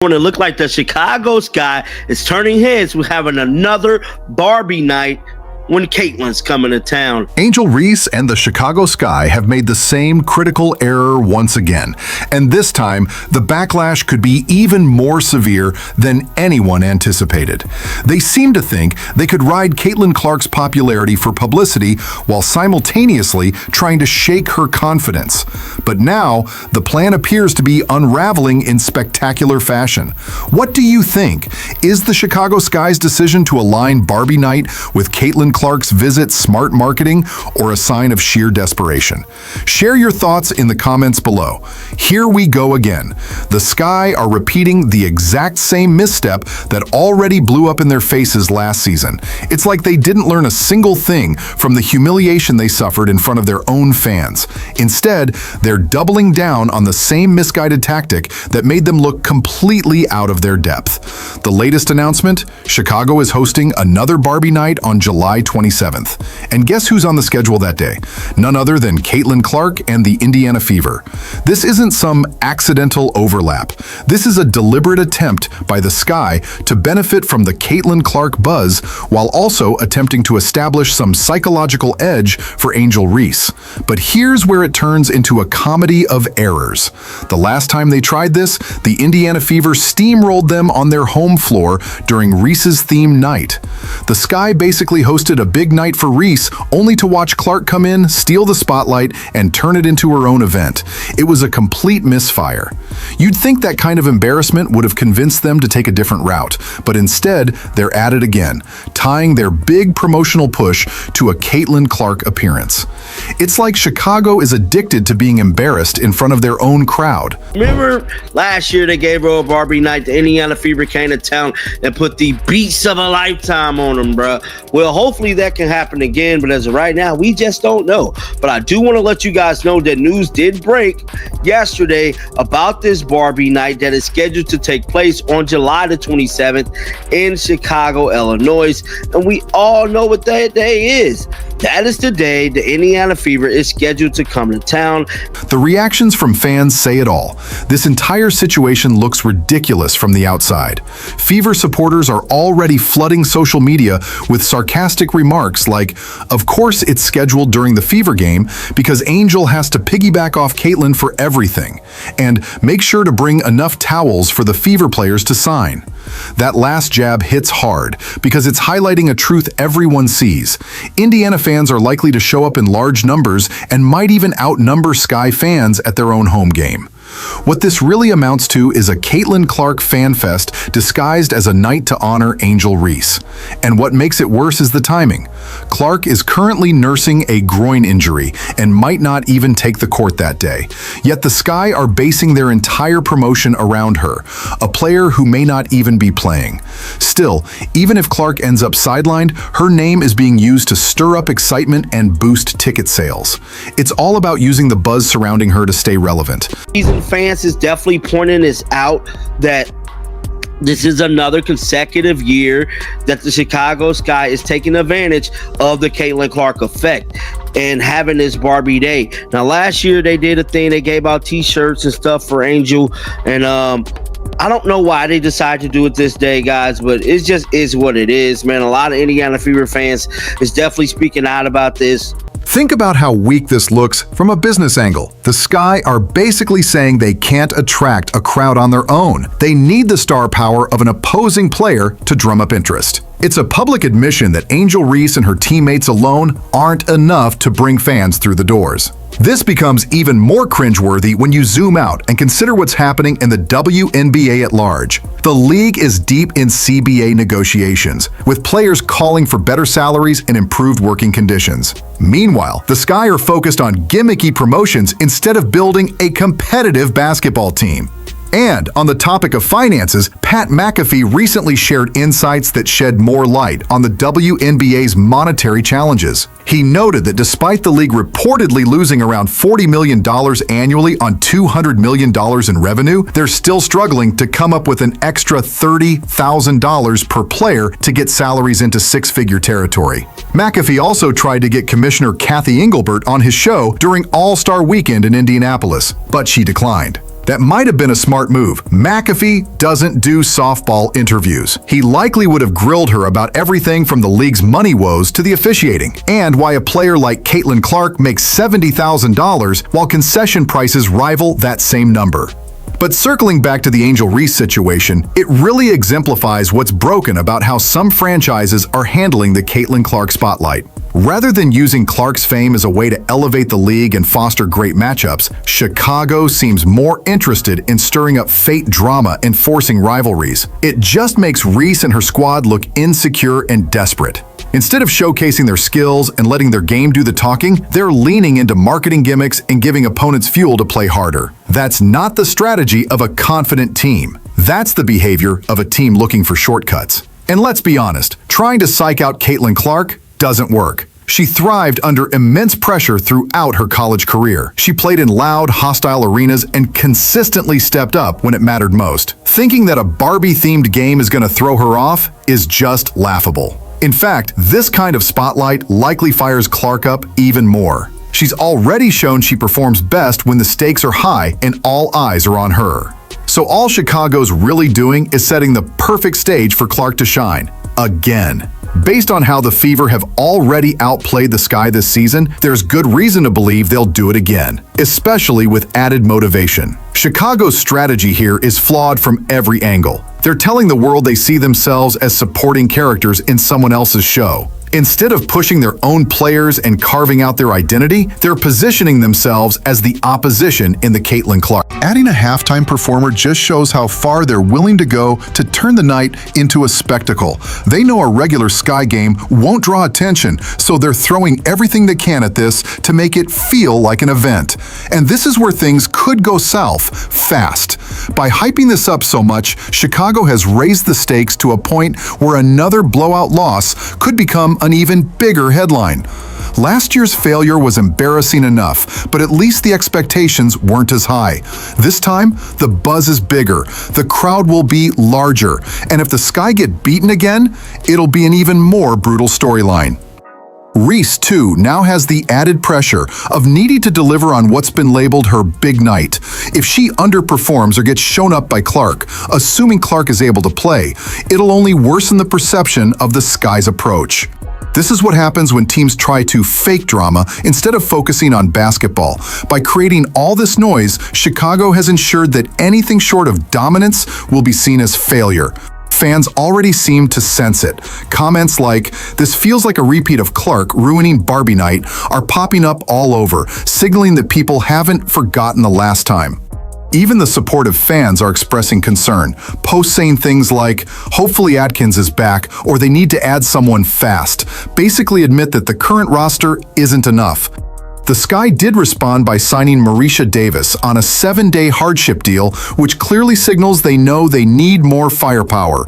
When it looked like the Chicago Sky is turning heads with having another Barbie night when Caitlin's coming to town. Angel Reese and the Chicago Sky have made the same critical error once again, and this time the backlash could be even more severe than anyone anticipated. They seem to think they could ride Caitlin Clark's popularity for publicity while simultaneously trying to shake her confidence. But now, the plan appears to be unraveling in spectacular fashion. What do you think? Is the Chicago Sky's decision to align Barbie night with Caitlin Clark's visit smart marketing or a sign of sheer desperation? Share your thoughts in the comments below. Here we go again. The Sky are repeating the exact same misstep that already blew up in their faces last season. It's like they didn't learn a single thing from the humiliation they suffered in front of their own fans. Instead, they're doubling down on the same misguided tactic that made them look completely out of their depth. The latest announcement: Chicago is hosting another Barbie night on July 27th. And guess who's on the schedule that day? None other than Caitlin Clark and the Indiana Fever. This isn't some accidental overlap. This is a deliberate attempt by the Sky to benefit from the Caitlin Clark buzz while also attempting to establish some psychological edge for Angel Reese. But here's where it turns into a comedy of errors. The last time they tried this, the Indiana Fever steamrolled them on their home floor during Reese's theme night. The Sky basically hosted a big night for Reese, only to watch Clark come in, steal the spotlight, and turn it into her own event. It was a complete misfire. You'd think that kind of embarrassment would have convinced them to take a different route, but instead, they're at it again, tying their big promotional push to a Caitlin Clark appearance. It's like Chicago is addicted to being embarrassed in front of their own crowd. Remember last year they gave her a Barbie night, the Indiana Fever came to town and put the beats of a lifetime on them, bruh. Well, hopefully that can happen again, but as of right now, we just don't know. But I do want to let you guys know that news did break yesterday about this Barbie night that is scheduled to take place on July the 27th in Chicago, Illinois. And we all know what that day is. That is the day the Indiana Fever is scheduled to come to town. The reactions from fans say it all. This entire situation looks ridiculous from the outside. Fever supporters are already flooding social media with sarcastic remarks like, "Of course it's scheduled during the Fever game because Angel has to piggyback off Caitlin for everything," and "make sure to bring enough towels for the Fever players to sign." That last jab hits hard because it's highlighting a truth everyone sees. Indiana fans are likely to show up in large numbers and might even outnumber Sky fans at their own home game. What this really amounts to is a Caitlin Clark fan fest disguised as a night to honor Angel Reese. And what makes it worse is the timing. Clark is currently nursing a groin injury and might not even take the court that day. Yet the Sky are basing their entire promotion around her, a player who may not even be playing. Still, even if Clark ends up sidelined, her name is being used to stir up excitement and boost ticket sales. It's all about using the buzz surrounding her to stay relevant. Fans is definitely pointing this out, that this is another consecutive year that the Chicago Sky is taking advantage of the Caitlin Clark effect and having this Barbie day. Now, last year they did a thing, they gave out t-shirts and stuff for Angel, and I don't know why they decided to do it this day, guys, but it just is what it is, man. A lot of Indiana Fever fans is definitely speaking out about this. Think about how weak this looks from a business angle. The Sky are basically saying they can't attract a crowd on their own. They need the star power of an opposing player to drum up interest. It's a public admission that Angel Reese and her teammates alone aren't enough to bring fans through the doors. This becomes even more cringeworthy when you zoom out and consider what's happening in the WNBA at large. The league is deep in CBA negotiations, with players calling for better salaries and improved working conditions. Meanwhile, the Sky are focused on gimmicky promotions instead of building a competitive basketball team. And on the topic of finances, Pat McAfee recently shared insights that shed more light on the WNBA's monetary challenges. He noted that despite the league reportedly losing around $40 million annually on $200 million in revenue, they're still struggling to come up with an extra $30,000 per player to get salaries into six-figure territory. McAfee also tried to get Commissioner Kathy Engelbert on his show during All-Star Weekend in Indianapolis, but she declined. That might have been a smart move. McAfee doesn't do softball interviews. He likely would have grilled her about everything from the league's money woes to the officiating, and why a player like Caitlin Clark makes $70,000 while concession prices rival that same number. But circling back to the Angel Reese situation, it really exemplifies what's broken about how some franchises are handling the Caitlin Clark spotlight. Rather than using Clark's fame as a way to elevate the league and foster great matchups, Chicago seems more interested in stirring up fate drama and forcing rivalries. It just makes Reese and her squad look insecure and desperate. Instead of showcasing their skills and letting their game do the talking, they're leaning into marketing gimmicks and giving opponents fuel to play harder. That's not the strategy of a confident team. That's the behavior of a team looking for shortcuts. And let's be honest, trying to psych out Caitlin Clark doesn't work. She thrived under immense pressure throughout her college career. She played in loud, hostile arenas and consistently stepped up when it mattered most. Thinking that a Barbie-themed game is going to throw her off is just laughable. In fact, this kind of spotlight likely fires Clark up even more. She's already shown she performs best when the stakes are high and all eyes are on her. So all Chicago's really doing is setting the perfect stage for Clark to shine. Again. Based on how the Fever have already outplayed the Sky this season, there's good reason to believe they'll do it again, especially with added motivation. Chicago's strategy here is flawed from every angle. They're telling the world they see themselves as supporting characters in someone else's show. Instead of pushing their own players and carving out their identity, they're positioning themselves as the opposition in the Caitlin Clark. Adding a halftime performer just shows how far they're willing to go to turn the night into a spectacle. They know a regular Sky game won't draw attention, so they're throwing everything they can at this to make it feel like an event. And this is where things could go south fast. By hyping this up so much, Chicago has raised the stakes to a point where another blowout loss could become an even bigger headline. Last year's failure was embarrassing enough, but at least the expectations weren't as high. This time, the buzz is bigger, the crowd will be larger, and if the Sky get beaten again, it'll be an even more brutal storyline. Reese, too, now has the added pressure of needing to deliver on what's been labeled her big night. If she underperforms or gets shown up by Clark, assuming Clark is able to play, it'll only worsen the perception of the Sky's approach. This is what happens when teams try to fake drama instead of focusing on basketball. By creating all this noise, Chicago has ensured that anything short of dominance will be seen as failure. Fans already seem to sense it. Comments like, "This feels like a repeat of Clark ruining Barbie night," are popping up all over, signaling that people haven't forgotten the last time. Even the supportive fans are expressing concern, posts saying things like, "Hopefully Atkins is back," or "They need to add someone fast," basically admit that the current roster isn't enough. The Sky did respond by signing Marisha Davis on a 7-day hardship deal, which clearly signals they know they need more firepower.